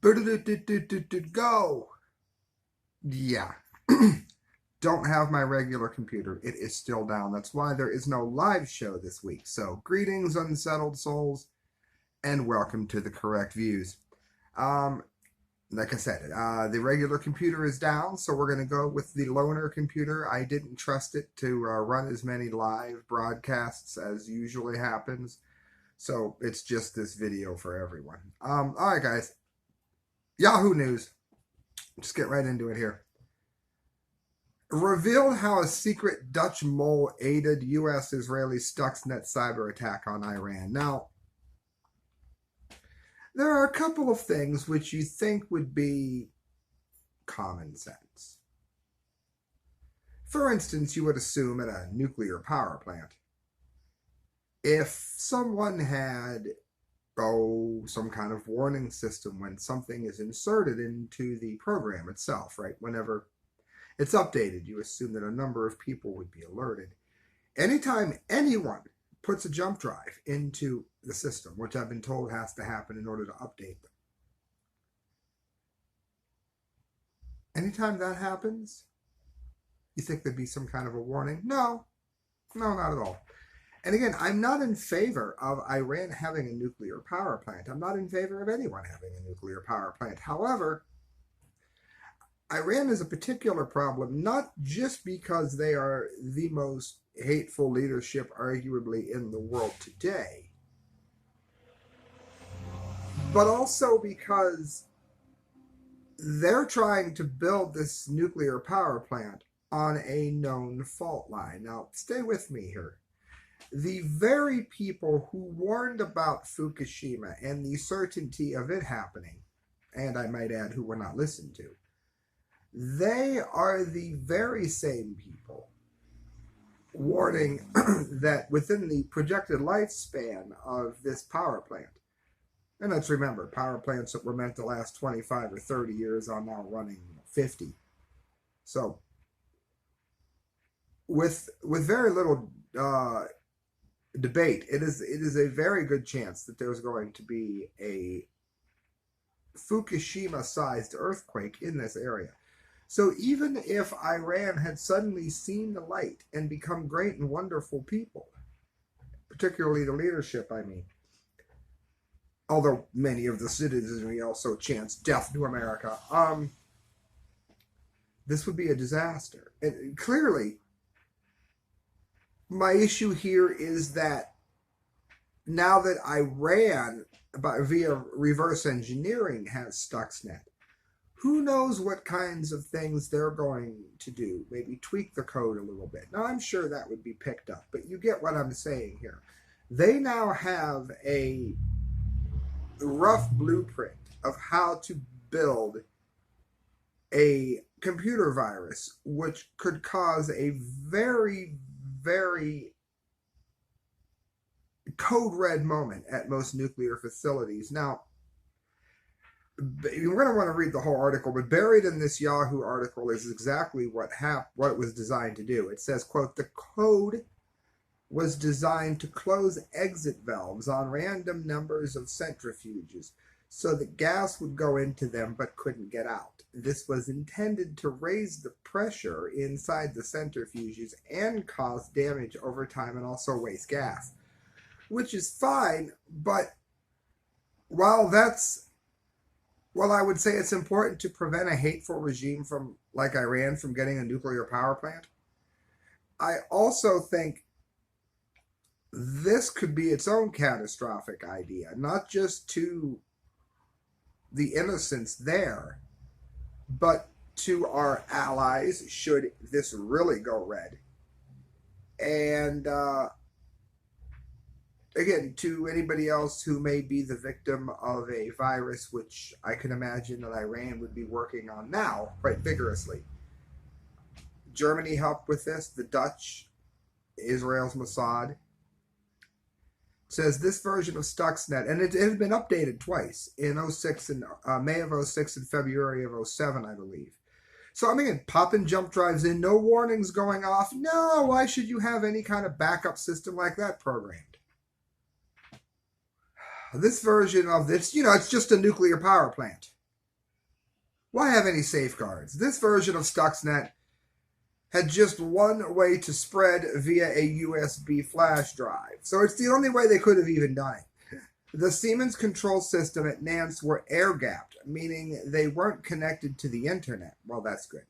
Go! Yeah. Don't have my regular computer. It is still down. That's why there is no live show this week. So, greetings, unsettled souls, and welcome to the Correct Views. Like I said, the regular computer is down, so we're going to go with the loaner computer. I didn't trust it to run as many live broadcasts as usually happens. So, it's just this video for everyone. All right, guys. Yahoo News. Just get right into it here. Revealed how a secret Dutch mole aided U.S.-Israeli Stuxnet cyber attack on Iran. Now, there are a couple of things which you think would be common sense. For instance, you would assume at a nuclear power plant, if someone had some kind of warning system when something is inserted into the program itself, right? Whenever it's updated, you assume that a number of people would be alerted. Anytime anyone puts a jump drive into the system, which I've been told has to happen in order to update them, anytime that happens, you think there'd be some kind of a warning? No, not at all. And again, I'm not in favor of Iran having a nuclear power plant. I'm not in favor of anyone having a nuclear power plant. However, Iran is a particular problem, not just because they are the most hateful leadership, arguably, in the world today, but also because they're trying to build this nuclear power plant on a known fault line. Now, stay with me here. The very people who warned about Fukushima and the certainty of it happening, and I might add, who were not listened to, they are the very same people warning that within the projected lifespan of this power plant, and let's remember, power plants that were meant to last 25 or 30 years are now running 50. So, with very little debate, it is a very good chance that there's going to be a Fukushima-sized earthquake in this area. So even if Iran had suddenly seen the light and become great and wonderful people, particularly the leadership, I mean, although many of the citizenry also chants death to America, this would be a disaster. And clearly, my issue here is that now that Iran, via reverse engineering, has Stuxnet, who knows what kinds of things they're going to do? Maybe tweak the code a little bit. Now, I'm sure that would be picked up, but you get what I'm saying here. They now have a rough blueprint of how to build a computer virus, which could cause a very, very code red moment at most nuclear facilities. Now, you're going to want to read the whole article, but buried in this Yahoo article is exactly what it was designed to do. It says, quote, the code was designed to close exit valves on random numbers of centrifuges so that gas would go into them but couldn't get out. This was intended to raise the pressure inside the centrifuges and cause damage over time and also waste gas, which is fine, but while I would say it's important to prevent a hateful regime like Iran from getting a nuclear power plant, I also think this could be its own catastrophic idea, not just to the innocents there, but to our allies should this really go red. And again, to anybody else who may be the victim of a virus, which I can imagine that Iran would be working on now quite vigorously. Germany helped with this, the Dutch, Israel's Mossad. Says this version of Stuxnet, and it had been updated twice, in May of 06 and February of 07, I believe. So, I mean, popping jump drives in, no warnings going off. No, why should you have any kind of backup system like that programmed? This version of this, it's just a nuclear power plant. Why have any safeguards? This version of Stuxnet had just one way to spread via a USB flash drive. So it's the only way they could have even done it. The Siemens control system at Nance were air-gapped, meaning they weren't connected to the internet. Well, that's good.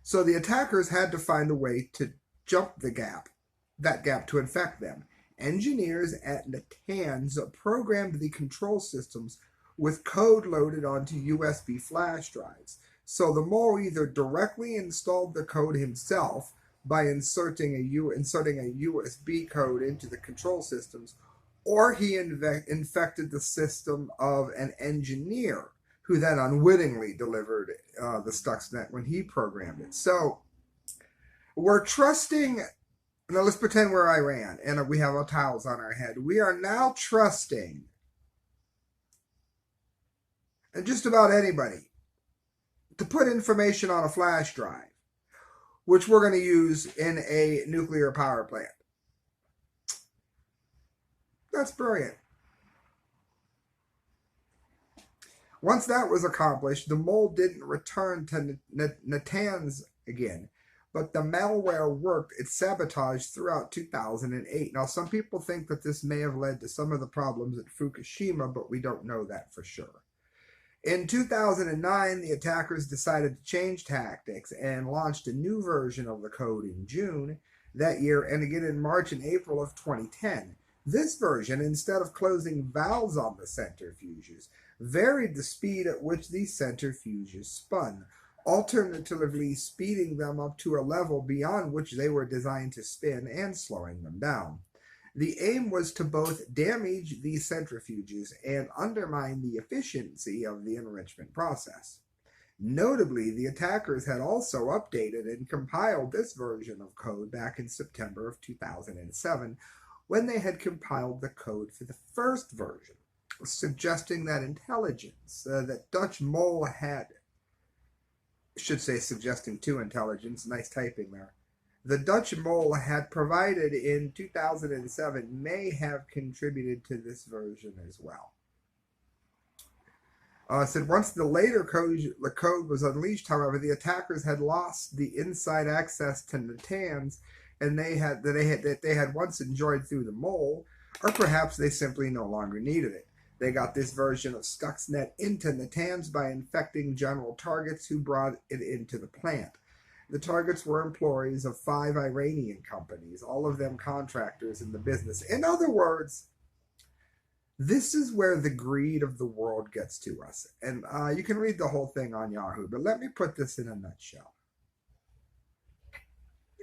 So the attackers had to find a way to jump that gap to infect them. Engineers at Natanz programmed the control systems with code loaded onto USB flash drives. So the mole either directly installed the code himself by inserting a USB code into the control systems, or he infected the system of an engineer who then unwittingly delivered the Stuxnet when he programmed it. So we're trusting. Now let's pretend we're Iran and we have our towels on our head. We are now trusting just about anybody to put information on a flash drive, which we're going to use in a nuclear power plant. That's brilliant. Once that was accomplished, the mole didn't return to Natanz again, but the malware worked its sabotage throughout 2008. Now, some people think that this may have led to some of the problems at Fukushima, but we don't know that for sure. In 2009, the attackers decided to change tactics and launched a new version of the code in June that year and again in March and April of 2010. This version, instead of closing valves on the centrifuges, varied the speed at which these centrifuges spun, alternatively speeding them up to a level beyond which they were designed to spin and slowing them down. The aim was to both damage these centrifuges and undermine the efficiency of the enrichment process. Notably, the attackers had also updated and compiled this version of code back in September of 2007 when they had compiled the code for the first version, suggesting that intelligence, that Dutch mole had, suggesting to intelligence, nice typing there, the Dutch mole had provided in 2007 may have contributed to this version as well. Said once the later code was unleashed, however, the attackers had lost the inside access to Natanz, and they had once enjoyed through the mole, or perhaps they simply no longer needed it. They got this version of Stuxnet into Natanz by infecting general targets who brought it into the plant. The targets were employees of 5 Iranian companies, all of them contractors in the business. In other words, this is where the greed of the world gets to us. And you can read the whole thing on Yahoo, but let me put this in a nutshell.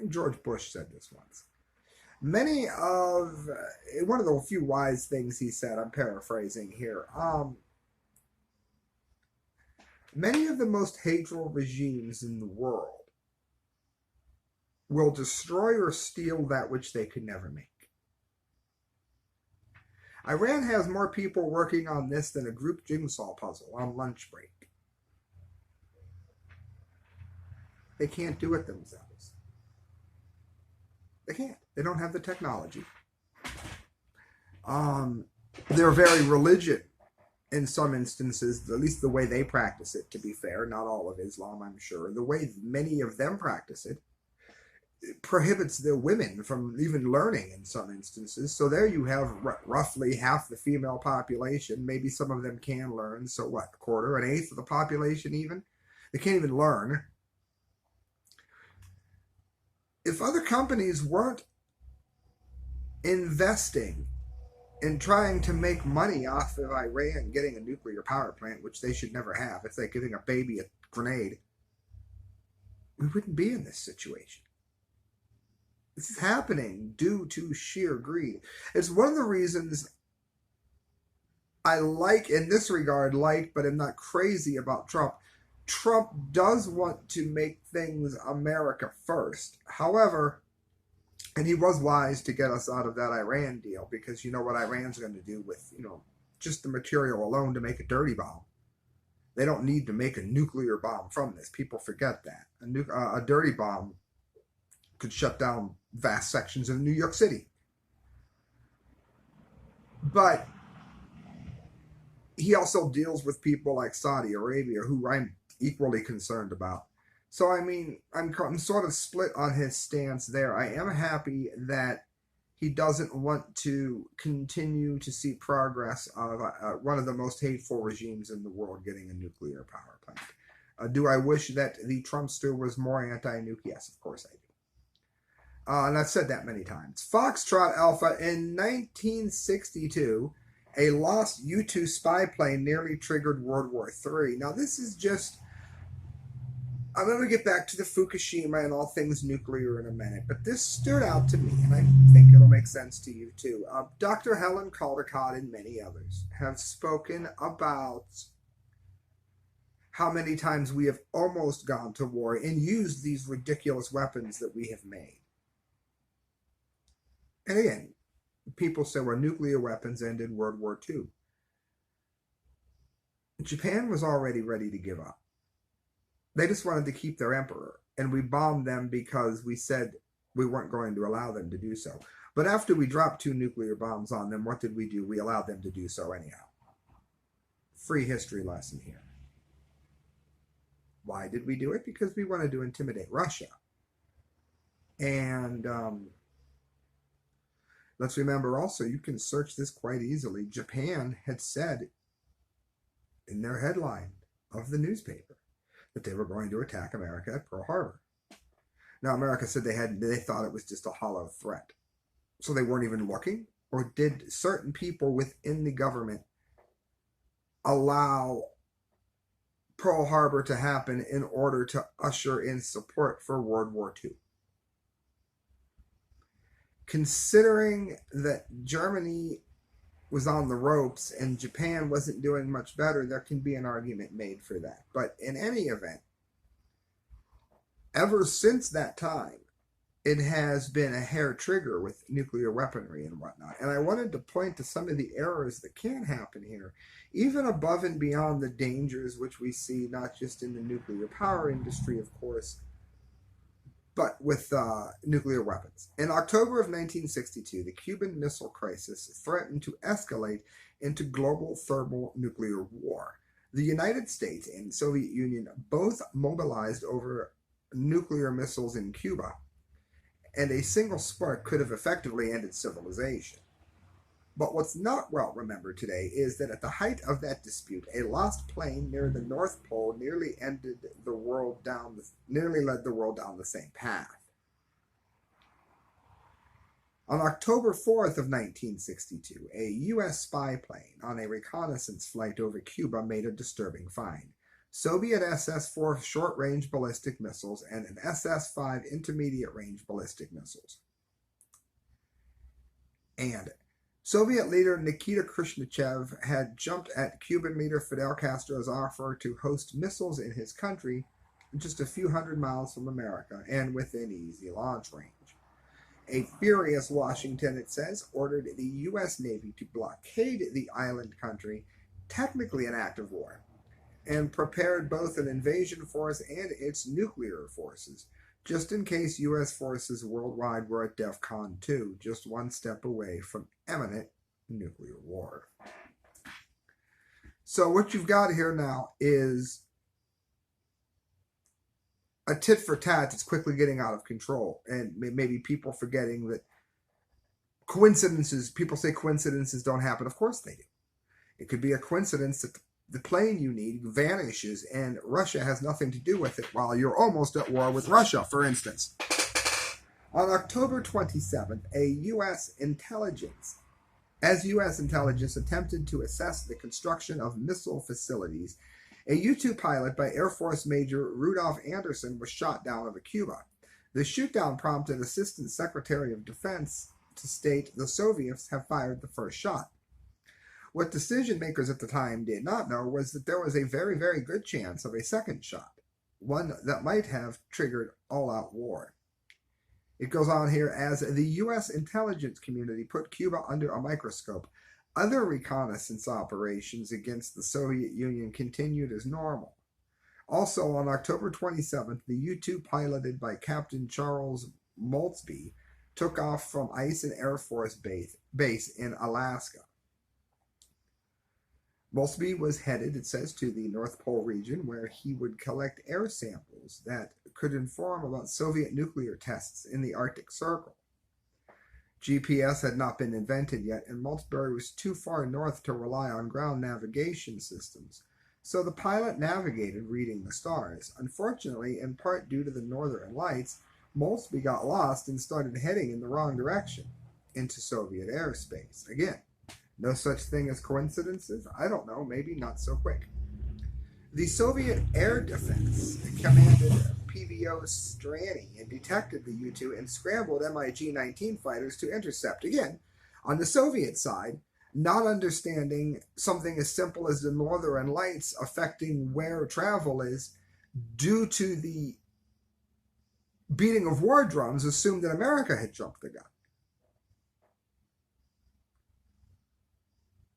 George Bush said this once. One of the few wise things he said, I'm paraphrasing here, many of the most hateful regimes in the world will destroy or steal that which they could never make. Iran has more people working on this than a group jigsaw puzzle on lunch break. They can't do it themselves. They can't. They don't have the technology. They're very religious in some instances, at least the way they practice it, to be fair. Not all of Islam, I'm sure. The way many of them practice it prohibits the women from even learning in some instances. So there you have roughly half the female population. Maybe some of them can learn. So what, a quarter, an eighth of the population even? They can't even learn. If other companies weren't investing in trying to make money off of Iran getting a nuclear power plant, which they should never have, it's like giving a baby a grenade, we wouldn't be in this situation. This is happening due to sheer greed. It's one of the reasons I in this regard, but am not crazy about Trump. Trump does want to make things America first. However, and he was wise to get us out of that Iran deal, because you know what Iran's going to do with, just the material alone to make a dirty bomb. They don't need to make a nuclear bomb from this. People forget that. A dirty bomb could shut down vast sections of New York City. But he also deals with people like Saudi Arabia, who I'm equally concerned about. So I mean, I'm sort of split on his stance there. I am happy that he doesn't want to continue to see progress of one of the most hateful regimes in the world getting a nuclear power plant. Do I wish that the Trumpster was more anti-nuke? Yes, of course I do. And I've said that many times. Foxtrot Alpha in 1962, a lost U-2 spy plane nearly triggered World War III. Now, this is just. I'm going to get back to the Fukushima and all things nuclear in a minute, but this stood out to me, and I think it'll make sense to you too. Dr. Helen Caldicott and many others have spoken about how many times we have almost gone to war and used these ridiculous weapons that we have made. And again, people say, well, nuclear weapons ended World War II. Japan was already ready to give up. They just wanted to keep their emperor, and we bombed them because we said we weren't going to allow them to do so. But after we dropped 2 nuclear bombs on them, what did we do? We allowed them to do so anyhow. Free history lesson here. Why did we do it? Because we wanted to intimidate Russia. And let's remember also, you can search this quite easily. Japan had said in their headline of the newspaper that they were going to attack America at Pearl Harbor. Now, America said they thought it was just a hollow threat. So they weren't even looking? Or did certain people within the government allow Pearl Harbor to happen in order to usher in support for World War II? Considering that Germany was on the ropes and Japan wasn't doing much better, there can be an argument made for that. But in any event, ever since that time, it has been a hair trigger with nuclear weaponry and whatnot. And I wanted to point to some of the errors that can happen here, even above and beyond the dangers which we see not just in the nuclear power industry, of course, but with nuclear weapons. In October of 1962, the Cuban Missile Crisis threatened to escalate into global thermonuclear war. The United States and the Soviet Union both mobilized over nuclear missiles in Cuba, and a single spark could have effectively ended civilization. But what's not well remembered today is that at the height of that dispute, a lost plane near the North Pole nearly led the world down the same path. On October 4th of 1962, a U.S. spy plane on a reconnaissance flight over Cuba made a disturbing find. Soviet SS-4 short-range ballistic missiles and an SS-5 intermediate-range ballistic missiles. And Soviet leader Nikita Khrushchev had jumped at Cuban leader Fidel Castro's offer to host missiles in his country just a few hundred miles from America and within easy launch range. A furious Washington, it says, ordered the U.S. Navy to blockade the island country, technically an act of war, and prepared both an invasion force and its nuclear forces, just in case U.S. forces worldwide were at DEFCON 2, just one step away from imminent nuclear war. So what you've got here now is a tit for tat that's quickly getting out of control, and maybe people forgetting that people say coincidences don't happen. Of course they do. It could be a coincidence that the plane you need vanishes and Russia has nothing to do with it while you're almost at war with Russia, for instance. On October 27th, U.S. intelligence attempted to assess the construction of missile facilities, a U-2 pilot by Air Force Major Rudolph Anderson was shot down over Cuba. The shootdown prompted Assistant Secretary of Defense to state the Soviets have fired the first shot. What decision makers at the time did not know was that there was a very, very good chance of a second shot, one that might have triggered all-out war. It goes on here, as the U.S. intelligence community put Cuba under a microscope, other reconnaissance operations against the Soviet Union continued as normal. Also, on October 27th, the U-2 piloted by Captain Charles Maltzby took off from Eisen Air Force Base in Alaska. Moltke was headed, it says, to the North Pole region where he would collect air samples that could inform about Soviet nuclear tests in the Arctic Circle. GPS had not been invented yet, and Moltke was too far north to rely on ground navigation systems, so the pilot navigated reading the stars. Unfortunately, in part due to the northern lights, Moltke got lost and started heading in the wrong direction, into Soviet airspace. Again, no such thing as coincidences? I don't know, maybe not so quick. The Soviet Air Defense commanded PVO Strany and detected the U-2 and scrambled MiG-19 fighters to intercept. Again, on the Soviet side, not understanding something as simple as the northern lights affecting where travel is due to the beating of war drums, assumed that America had jumped the gun.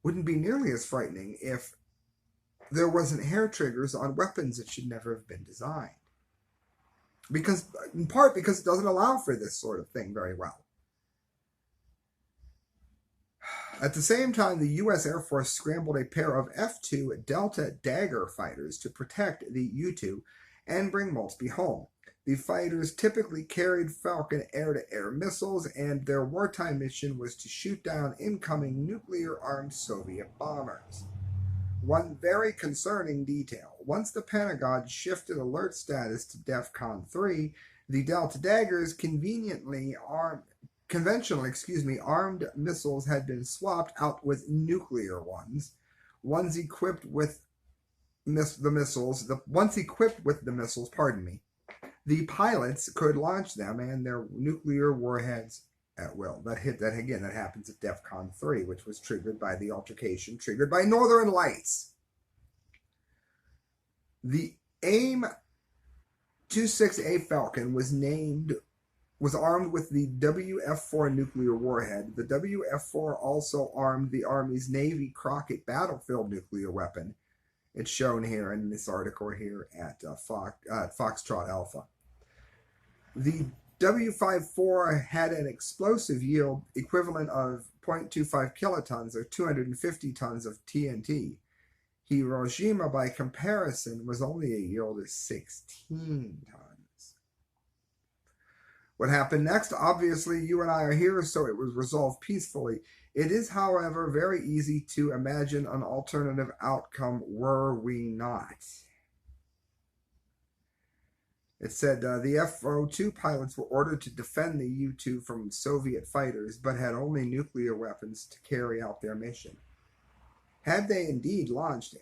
Wouldn't be nearly as frightening if there wasn't hair triggers on weapons that should never have been designed. Because, in part because it doesn't allow for this sort of thing very well. At the same time, the U.S. Air Force scrambled a pair of F-2 Delta Dagger fighters to protect the U-2 and bring Moltke home. The fighters typically carried Falcon air-to-air missiles, and their wartime mission was to shoot down incoming nuclear-armed Soviet bombers. One very concerning detail: once the Pentagon shifted alert status to DEFCON 3, the Delta Daggers conventionally armed missiles had been swapped out with nuclear ones. Once equipped with the missiles, the pilots could launch them and their nuclear warheads at will. That happens at DEFCON 3, which was triggered by the altercation triggered by Northern Lights. The AIM-26A Falcon was armed with the WF-4 nuclear warhead. The WF-4 also armed the Army's Navy Crockett battlefield nuclear weapon. It's shown here in this article here at Foxtrot Alpha. The W54 had an explosive yield equivalent of 0.25 kilotons or 250 tons of TNT. Hiroshima, by comparison, was only a yield of 16 tons. What happened next? Obviously, you and I are here, so it was resolved peacefully. It is, however, very easy to imagine an alternative outcome were we not. It said the F-02 pilots were ordered to defend the U-2 from Soviet fighters, but had only nuclear weapons to carry out their mission. Had they indeed launched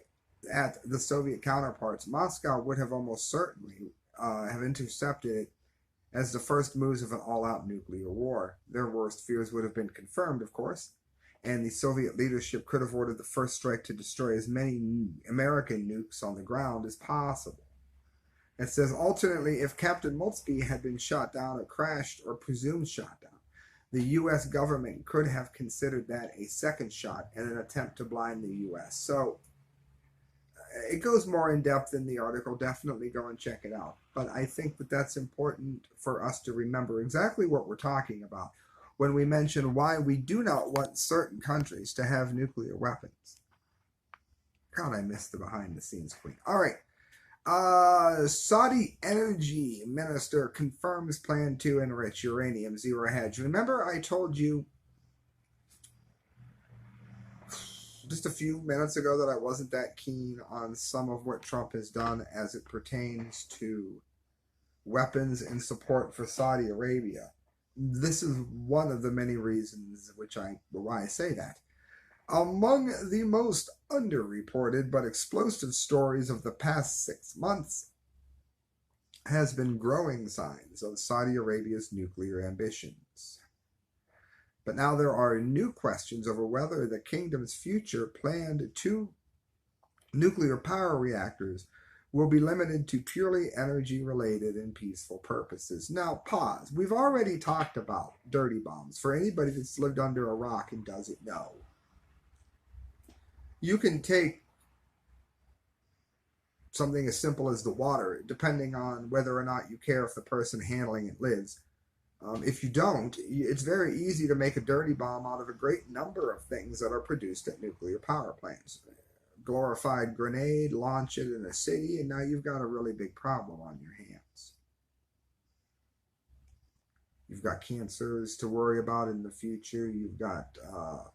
at the Soviet counterparts, Moscow would have almost certainly have intercepted it as the first moves of an all-out nuclear war. Their worst fears would have been confirmed, of course, and the Soviet leadership could have ordered the first strike to destroy as many American nukes on the ground as possible. It says, alternately, if Captain Moltke had been shot down or crashed or presumed shot down, the U.S. government could have considered that a second shot in an attempt to blind the U.S. So it goes more in depth in the article. Definitely go and check it out. But I think that that's important for us to remember exactly what we're talking about when we mention why we do not want certain countries to have nuclear weapons. God, I missed the behind-the-scenes queen. All right. Saudi energy minister confirms plan to enrich uranium, zero hedge. Remember I told you just a few minutes ago that I wasn't that keen on some of what Trump has done as it pertains to weapons and support for Saudi Arabia. This is one of the many reasons why I say that. Among the most underreported but explosive stories of the past 6 months has been growing signs of Saudi Arabia's nuclear ambitions. But now there are new questions over whether the kingdom's future planned 2 nuclear power reactors will be limited to purely energy-related and peaceful purposes. Now, pause. We've already talked about dirty bombs. For anybody that's lived under a rock and doesn't know, you can take something as simple as the water, depending on whether or not you care if the person handling it lives. If you don't, it's very easy to make a dirty bomb out of a great number of things that are produced at nuclear power plants. glorified grenade, launch it in a city, and now you've got a really big problem on your hands. You've got cancers to worry about in the future. You've got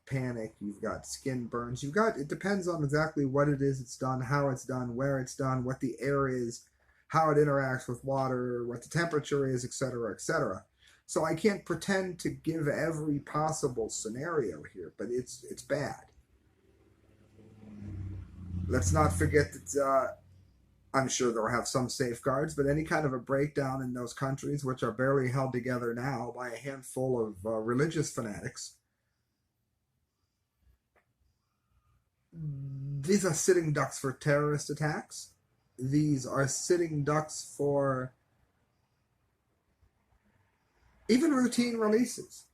panic. You've got skin burns. It depends on exactly what it is it's done, how it's done, where it's done, what the air is, how it interacts with water, what the temperature is, etc., etc. So I can't pretend to give every possible scenario here, but it's bad. Let's not forget that I'm sure they'll have some safeguards, but any kind of a breakdown in those countries, which are barely held together now by a handful of religious fanatics, these are sitting ducks for terrorist attacks. These are sitting ducks for even routine releases.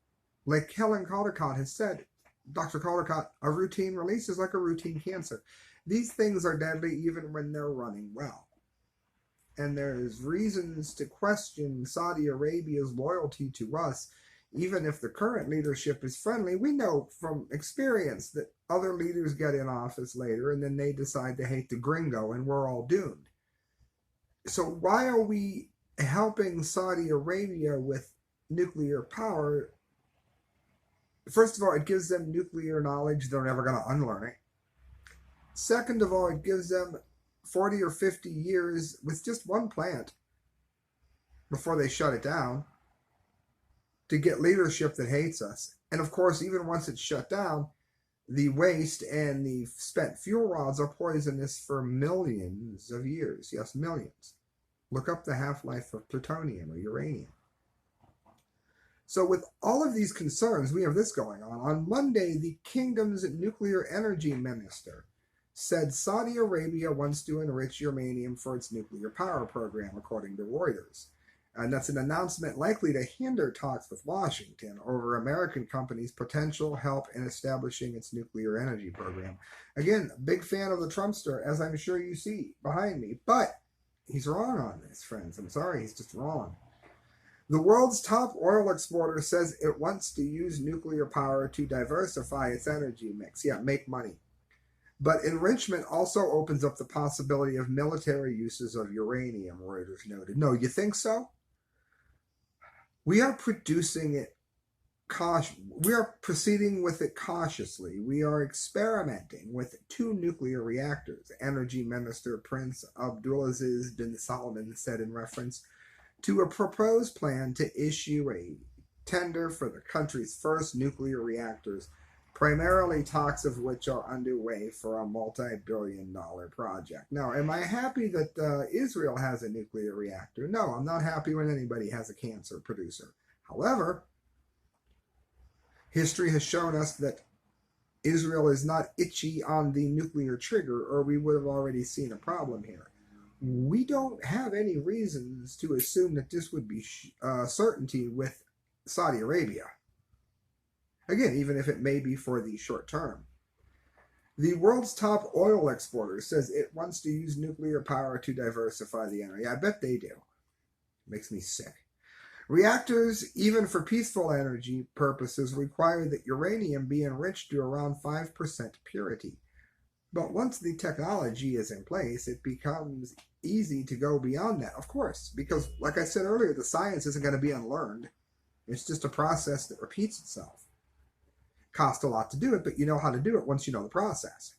Like Helen Caldicott has said, Dr. Caldicott, a routine release is like a routine cancer. These things are deadly even when they're running well. And there's reasons to question Saudi Arabia's loyalty to us, even if the current leadership is friendly. We know from experience that other leaders get in office later and then they decide to hate the gringo and we're all doomed. So why are we helping Saudi Arabia with nuclear power? First of all, it gives them nuclear knowledge. They're never going to unlearn it. Second of all, it gives them 40 or 50 years with just one plant before they shut it down to get leadership that hates us. And of course, even once it's shut down, the waste and the spent fuel rods are poisonous for millions of years. Yes, millions. Look up the half-life of plutonium or uranium. So with all of these concerns, we have this going on. On Monday, the kingdom's nuclear energy minister said Saudi Arabia wants to enrich uranium for its nuclear power program, according to Reuters. And that's an announcement likely to hinder talks with Washington over American companies' potential help in establishing its nuclear energy program. Again, big fan of the Trumpster, as I'm sure you see behind me. But he's wrong on this, friends. I'm sorry, he's just wrong. The world's top oil exporter says it wants to use nuclear power to diversify its energy mix. Yeah, make money. But enrichment also opens up the possibility of military uses of uranium, Reuters noted. No, you think so? We are producing it we are proceeding with it cautiously. We are experimenting with 2 nuclear reactors, Energy Minister Prince Abdulaziz bin Salman said in reference to a proposed plan to issue a tender for the country's first nuclear reactors, primarily talks of which are underway for a multi-billion-dollar project. Now, am I happy that Israel has a nuclear reactor? No, I'm not happy when anybody has a cancer producer. However, history has shown us that Israel is not itchy on the nuclear trigger, or we would have already seen a problem here. We don't have any reasons to assume that this would be certainty with Saudi Arabia. Again, even if it may be for the short term. The world's top oil exporter says it wants to use nuclear power to diversify the energy. I bet they do. Makes me sick. Reactors, even for peaceful energy purposes, require that uranium be enriched to around 5% purity. But once the technology is in place, it becomes easy to go beyond that, of course, because, like I said earlier, the science isn't going to be unlearned. It's just a process that repeats itself. Costs a lot to do it, but you know how to do it once you know the process.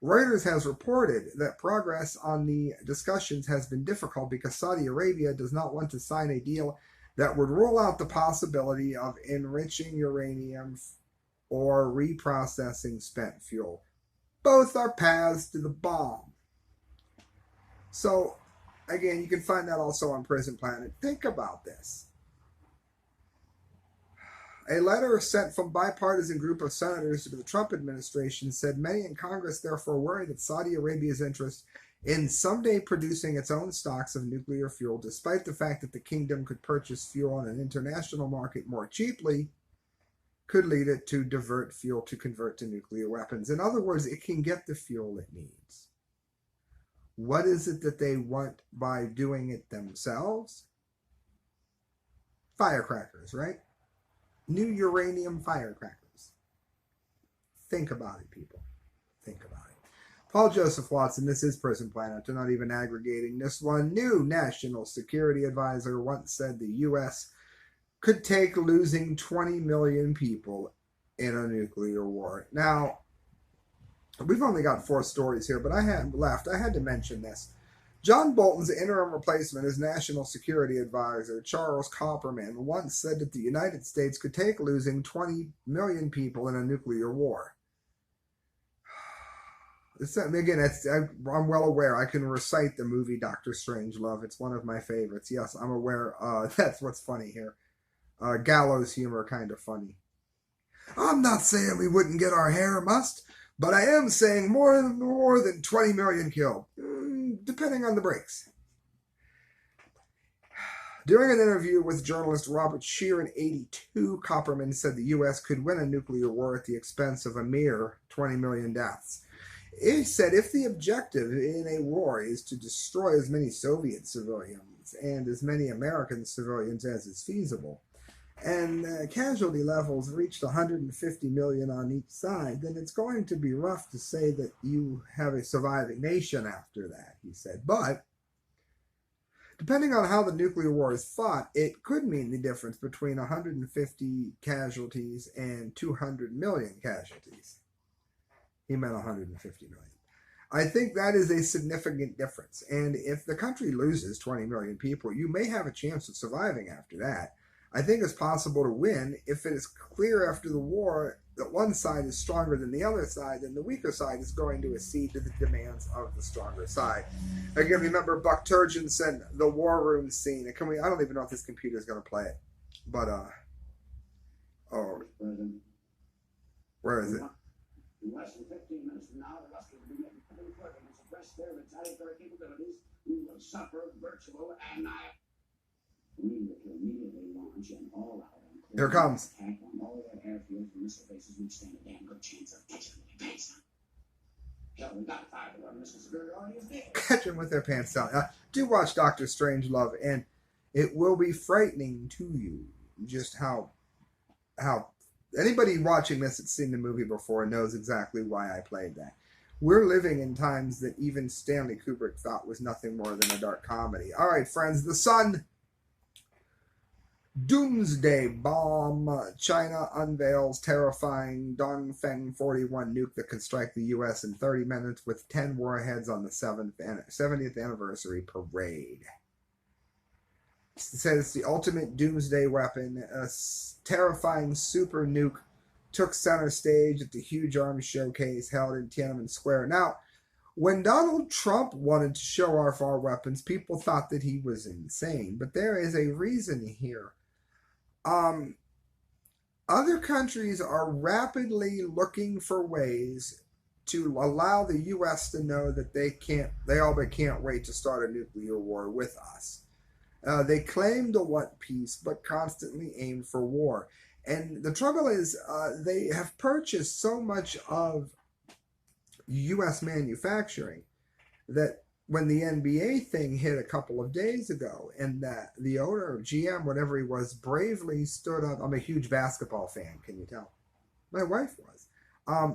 Reuters has reported that progress on the discussions has been difficult because Saudi Arabia does not want to sign a deal that would rule out the possibility of enriching uranium or reprocessing spent fuel. Both are paths to the bomb. So, again, you can find that also on Prison Planet. Think about this. A letter sent from a bipartisan group of senators to the Trump administration said many in Congress therefore worry that Saudi Arabia's interest in someday producing its own stocks of nuclear fuel, despite the fact that the kingdom could purchase fuel on an international market more cheaply, could lead it to divert fuel to convert to nuclear weapons. In other words, it can get the fuel it needs. What is it that they want by doing it themselves? Firecrackers, right? New uranium firecrackers. Think about it, people. Think about it. Paul Joseph Watson, this is Prison Planet, they're not even aggregating this one. New National Security Advisor once said the U.S. could take losing 20 million people in a nuclear war. Now, we've only got 4 stories here, but I had to mention this. John Bolton's interim replacement as National Security Advisor, Charles Kopperman, once said that the United States could take losing 20 million people in a nuclear war. Again, I'm well aware. I can recite the movie Dr. Strangelove. It's one of my favorites. Yes, I'm aware. That's what's funny here. Gallows humor, kind of funny. I'm not saying we wouldn't get our hair mussed, but I am saying more than 20 million killed, depending on the breaks. During an interview with journalist Robert Shear in 1982, Kopperman said the U.S. could win a nuclear war at the expense of a mere 20 million deaths. He said if the objective in a war is to destroy as many Soviet civilians and as many American civilians as is feasible, and casualty levels reached 150 million on each side, then it's going to be rough to say that you have a surviving nation after that, he said. But depending on how the nuclear war is fought, it could mean the difference between 150 casualties and 200 million casualties. He meant 150 million. I think that is a significant difference. And if the country loses 20 million people, you may have a chance of surviving after that. I think it's possible to win if it is clear after the war that one side is stronger than the other side, then the weaker side is going to accede to the demands of the stronger side. Again, remember Buck Turgidson, the war room scene. I don't even know if this computer is going to play it. But, where is it? In less than 15 minutes from now, the Russians will be making public further to suppress their retaliatory capabilities. We will suffer virtual annihilation. We will immediately launch an all-out here it comes. Attack on all their airfields and missile bases. We stand a damn good chance of catching them with their pants down. Hell, we got 5 of our missile superiority is there. Catch them with their pants down. Do watch Dr. Strangelove, and it will be frightening to you just how anybody watching this that's seen the movie before knows exactly why I played that. We're living in times that even Stanley Kubrick thought was nothing more than a dark comedy. All right, friends, the sun. Doomsday bomb. China unveils terrifying Dongfeng 41 nuke that can strike the U.S. in 30 minutes with 10 warheads on the 70th anniversary parade. It says it's the ultimate doomsday weapon. A terrifying super nuke took center stage at the huge arms showcase held in Tiananmen Square. Now, when Donald Trump wanted to show off our weapons, people thought that he was insane. But there is a reason here. Other countries are rapidly looking for ways to allow the U.S. to know that they can't wait to start a nuclear war with us. They claim to want peace, but constantly aim for war. And the trouble is, they have purchased so much of U.S. manufacturing that when the NBA thing hit a couple of days ago, and the owner of GM, whatever he was, bravely stood up. I'm a huge basketball fan, can you tell? My wife was. I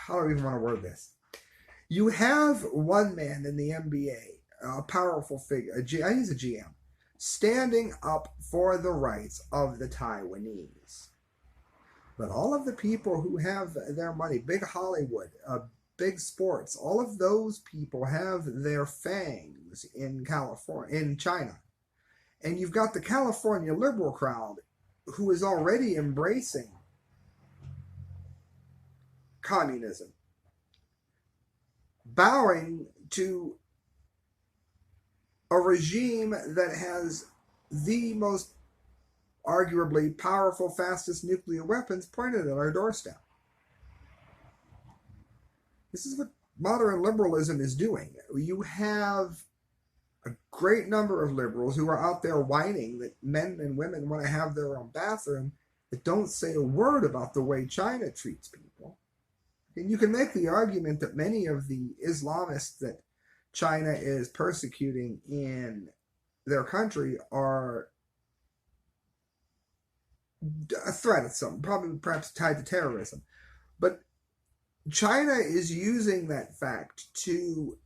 don't even want to word this. You have one man in the NBA, a powerful figure, he's a GM, standing up for the rights of the Taiwanese. But all of the people who have their money, big Hollywood, big sports, all of those people have their fangs in China. And you've got the California liberal crowd who is already embracing communism, bowing to a regime that has the most arguably powerful, fastest nuclear weapons pointed at our doorstep. This is what modern liberalism is doing. You have a great number of liberals who are out there whining that men and women want to have their own bathroom that don't say a word about the way China treats people. And you can make the argument that many of the Islamists that China is persecuting in their country are a threat of some, probably perhaps tied to terrorism. But China is using that fact to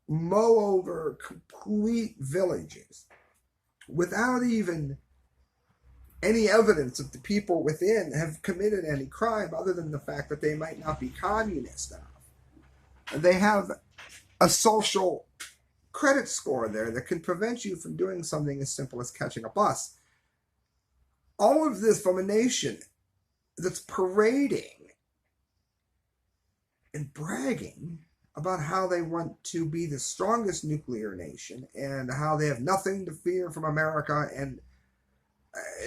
mow over complete villages without even any evidence that the people within have committed any crime other than the fact that they might not be communist enough. They have a social credit score there that can prevent you from doing something as simple as catching a bus. All of this from a nation that's parading and bragging about how they want to be the strongest nuclear nation and how they have nothing to fear from America. And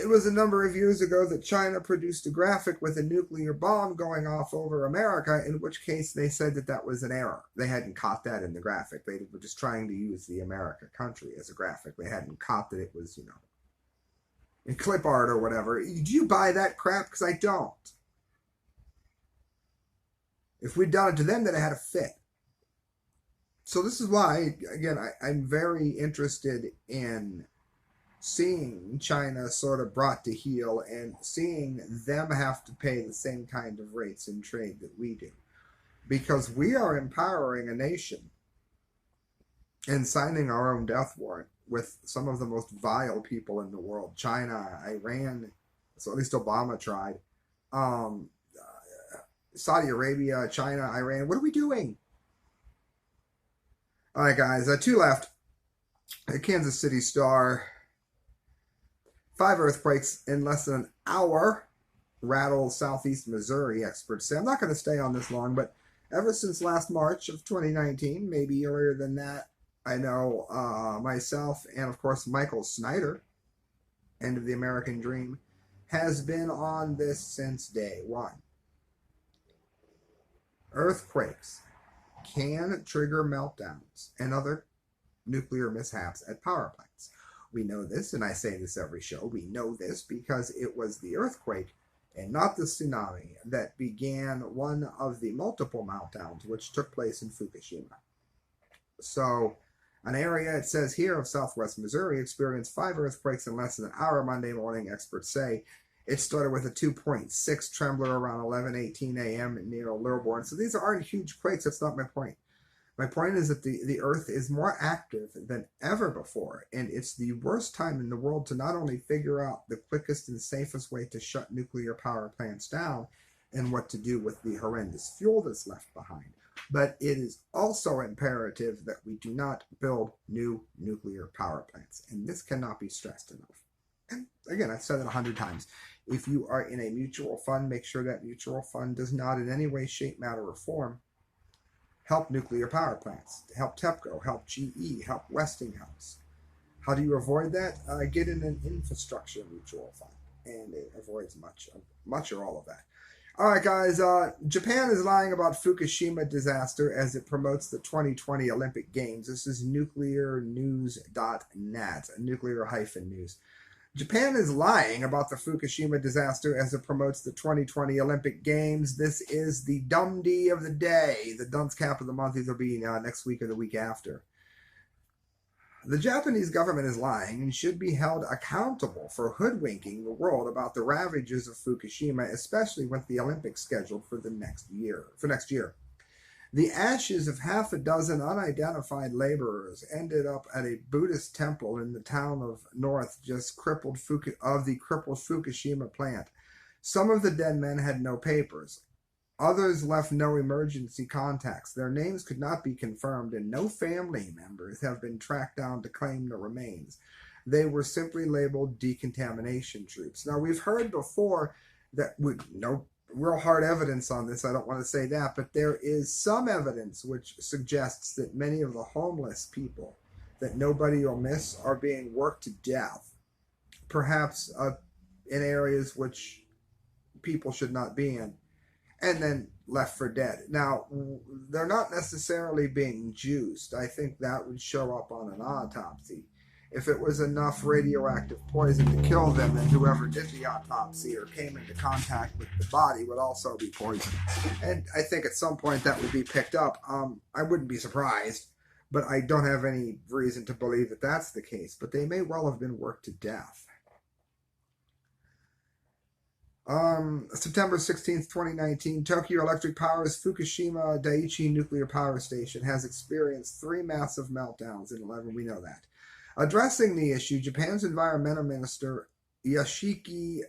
it was a number of years ago that China produced a graphic with a nuclear bomb going off over America, in which case they said that that was an error. They hadn't caught that in the graphic. They were just trying to use the America country as a graphic. They hadn't caught that it was, in clip art or whatever. Do you buy that crap? Because I don't. If we'd done it to them, then it had a fit. So this is why, again, I'm very interested in seeing China sort of brought to heel and seeing them have to pay the same kind of rates in trade that we do. Because we are empowering a nation and signing our own death warrant with some of the most vile people in the world. China, Iran, so at least Obama tried. Saudi Arabia, China, Iran. What are we doing? All right, guys, 2 left. The Kansas City Star. 5 earthquakes in less than an hour rattle southeast Missouri, experts say. I'm not going to stay on this long, but ever since last March of 2019, maybe earlier than that, I know myself and, of course, Michael Snyder, End of the American Dream, has been on this since day one. Earthquakes can trigger meltdowns and other nuclear mishaps at power plants. We know this, and I say this every show. We know this because it was the earthquake and not the tsunami that began one of the multiple meltdowns which took place in Fukushima. So, an area, it says here, of southwest Missouri experienced 5 earthquakes in less than an hour Monday morning, experts say. It started with a 2.6 trembler around 11:18 a.m. near Lilburn. So these aren't huge quakes. That's not my point. My point is that the Earth is more active than ever before, and it's the worst time in the world to not only figure out the quickest and safest way to shut nuclear power plants down and what to do with the horrendous fuel that's left behind, but it is also imperative that we do not build new nuclear power plants, and this cannot be stressed enough. And again, I've said it 100 times. If you are in a mutual fund, make sure that mutual fund does not in any way, shape, matter, or form help nuclear power plants, help TEPCO, help GE, help Westinghouse. How do you avoid that? Get in an infrastructure mutual fund, and it avoids much or all of that. All right, guys, Japan is lying about Fukushima disaster as it promotes the 2020 Olympic Games. This is nuclearnews.net, nuclear-news. Japan is lying about the Fukushima disaster as it promotes the 2020 Olympic Games. This is the Dum-D of the day. The dunce cap of the month either be next week or the week after. The Japanese government is lying and should be held accountable for hoodwinking the world about the ravages of Fukushima, especially with the Olympics scheduled for next year. The ashes of half a dozen unidentified laborers ended up at a Buddhist temple in the town of North, just crippled Fukushima plant. Some of the dead men had no papers. Others left no emergency contacts. Their names could not be confirmed, and no family members have been tracked down to claim the remains. They were simply labeled decontamination troops. Now, we've heard before that no real hard evidence on this. I don't want to say that, but there is some evidence which suggests that many of the homeless people that nobody will miss are being worked to death, perhaps in areas which people should not be in, and then left for dead. Now, they're not necessarily being juiced. I think that would show up on an autopsy. If it was enough radioactive poison to kill them, then whoever did the autopsy or came into contact with the body would also be poisoned. And I think at some point that would be picked up. I wouldn't be surprised, but I don't have any reason to believe that that's the case. But they may well have been worked to death. September 16th, 2019, Tokyo Electric Power's Fukushima Daiichi nuclear power station has experienced 3 massive meltdowns in 11. We know that. Addressing the issue, Japan's environmental minister Yoshiki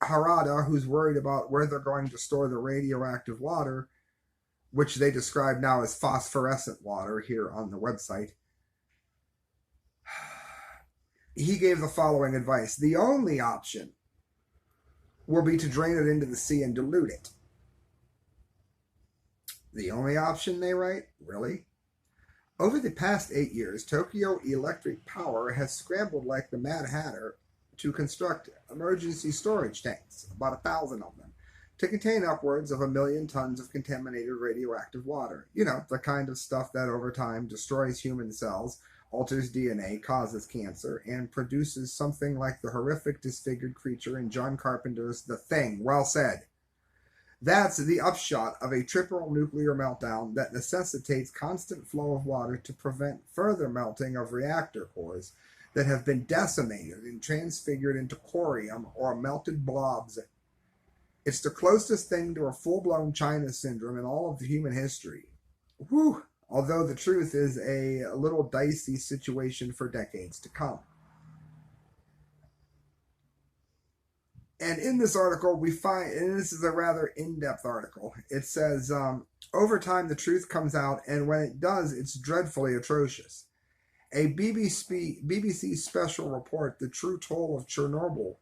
Harada, who's worried about where they're going to store the radioactive water, which they describe now as phosphorescent water here on the website, he gave the following advice. The only option will be to drain it into the sea and dilute it. The only option, they write? Really? Over the past 8 years, Tokyo Electric Power has scrambled like the Mad Hatter to construct emergency storage tanks, about 1,000 of them, to contain upwards of 1 million tons of contaminated radioactive water. You know, the kind of stuff that over time destroys human cells, alters DNA, causes cancer, and produces something like the horrific disfigured creature in John Carpenter's The Thing. Well said. That's the upshot of a triple nuclear meltdown that necessitates constant flow of water to prevent further melting of reactor cores that have been decimated and transfigured into corium or melted blobs. It's the closest thing to a full-blown China syndrome in all of human history. Whew! Although the truth is a little dicey situation for decades to come. And in this article, we find, and this is a rather in-depth article, it says, over time the truth comes out, and when it does, it's dreadfully atrocious. A BBC special report, The True Toll of Chernobyl,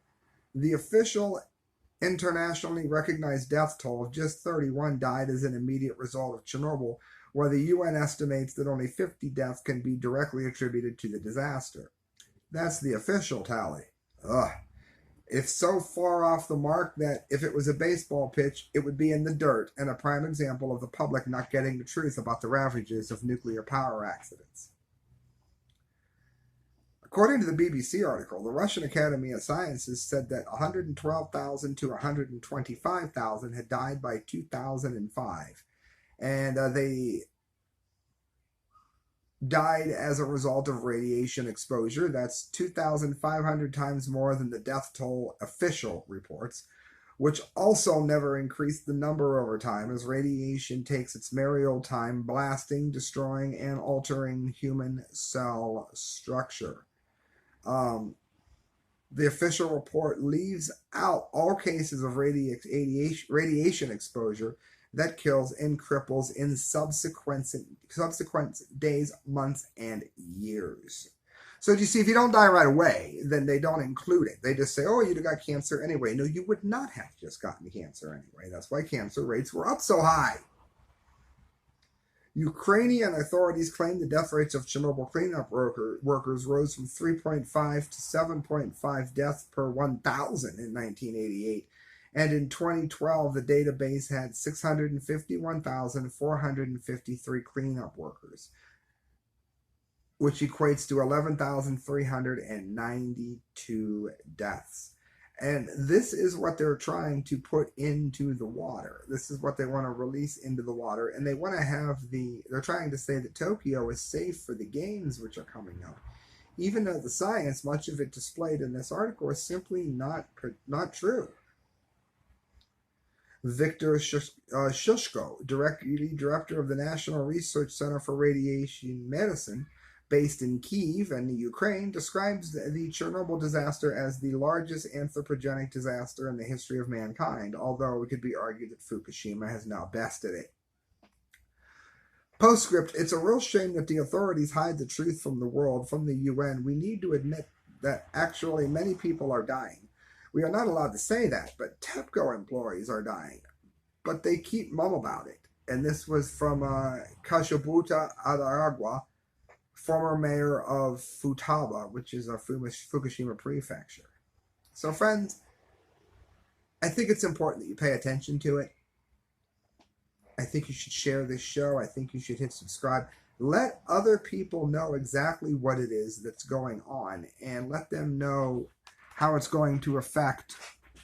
the official internationally recognized death toll of just 31 died as an immediate result of Chernobyl, where the UN estimates that only 50 deaths can be directly attributed to the disaster. That's the official tally. Ugh. It's so far off the mark that if it was a baseball pitch, it would be in the dirt, and a prime example of the public not getting the truth about the ravages of nuclear power accidents. According to the BBC article, the Russian Academy of Sciences said that 112,000 to 125,000 had died by 2005. And they died as a result of radiation exposure. That's 2,500 times more than the death toll official reports, which also never increased the number over time as radiation takes its merry old time blasting, destroying, and altering human cell structure. The official report leaves out all cases of radiation exposure that kills and cripples in subsequent days, months, and years. So you see, if you don't die right away, then they don't include it. They just say, oh, you got cancer anyway. No, you would not have just gotten cancer anyway. That's why cancer rates were up so high. Ukrainian authorities claim the death rates of Chernobyl cleanup workers rose from 3.5 to 7.5 deaths per 1,000 in 1988. And in 2012, the database had 651,453 cleanup workers, which equates to 11,392 deaths. And this is what they're trying to put into the water. This is what they want to release into the water. And they want to have they're trying to say that Tokyo is safe for the games which are coming up. Even though the science, much of it displayed in this article, is simply not true. Viktor Shushko, director of the National Research Center for Radiation Medicine, based in Kyiv and Ukraine, describes the Chernobyl disaster as the largest anthropogenic disaster in the history of mankind, although it could be argued that Fukushima has now bested it. Postscript, it's a real shame that the authorities hide the truth from the world, from the UN. We need to admit that actually many people are dying. We are not allowed to say that, but TEPCO employees are dying. But they keep mum about it. And this was from Kashibuta Adaragwa, former mayor of Futaba, which is a Fukushima prefecture. So friends, I think it's important that you pay attention to it. I think you should share this show. I think you should hit subscribe. Let other people know exactly what it is that's going on, and let them know how it's going to affect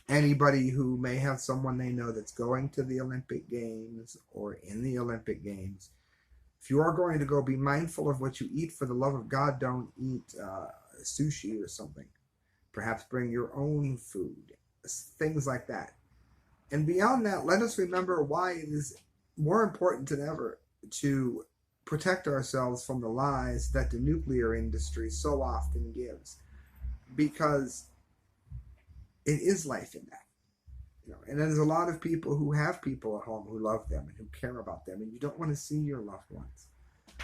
anybody who may have someone they know that's going to the Olympic Games or in the Olympic Games. If you are going to go, be mindful of what you eat. For the love of God, don't eat sushi or something. Perhaps bring your own food. things like that. And beyond that, let us remember why it is more important than ever to protect ourselves from the lies that the nuclear industry so often gives, because it is life in that. And there's a lot of people who have people at home who love them and who care about them, and you don't want to see your loved ones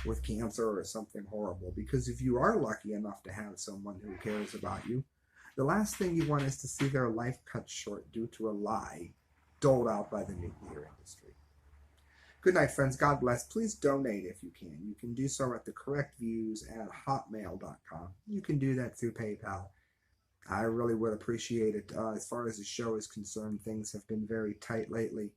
with cancer or something horrible, because if you are lucky enough to have someone who cares about you, the last thing you want is to see their life cut short due to a lie doled out by the nuclear industry. Good night, friends. God bless. Please donate if you can. You can do so at thecorrectviews@hotmail.com. You can do that through PayPal. I really would appreciate it. As far as the show is concerned, things have been very tight lately.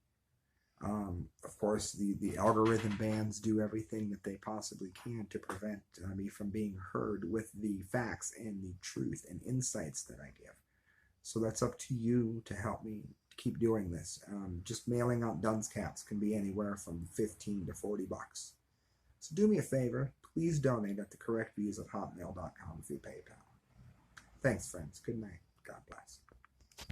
Of course, the algorithm bands do everything that they possibly can to prevent me from being heard with the facts and the truth and insights that I give. So that's up to you to help me keep doing this. Just mailing out Duns caps can be anywhere from $15 to $40. So do me a favor, please donate at thecorrectviews@hotmail.com through PayPal. Thanks, friends. Good night. God bless.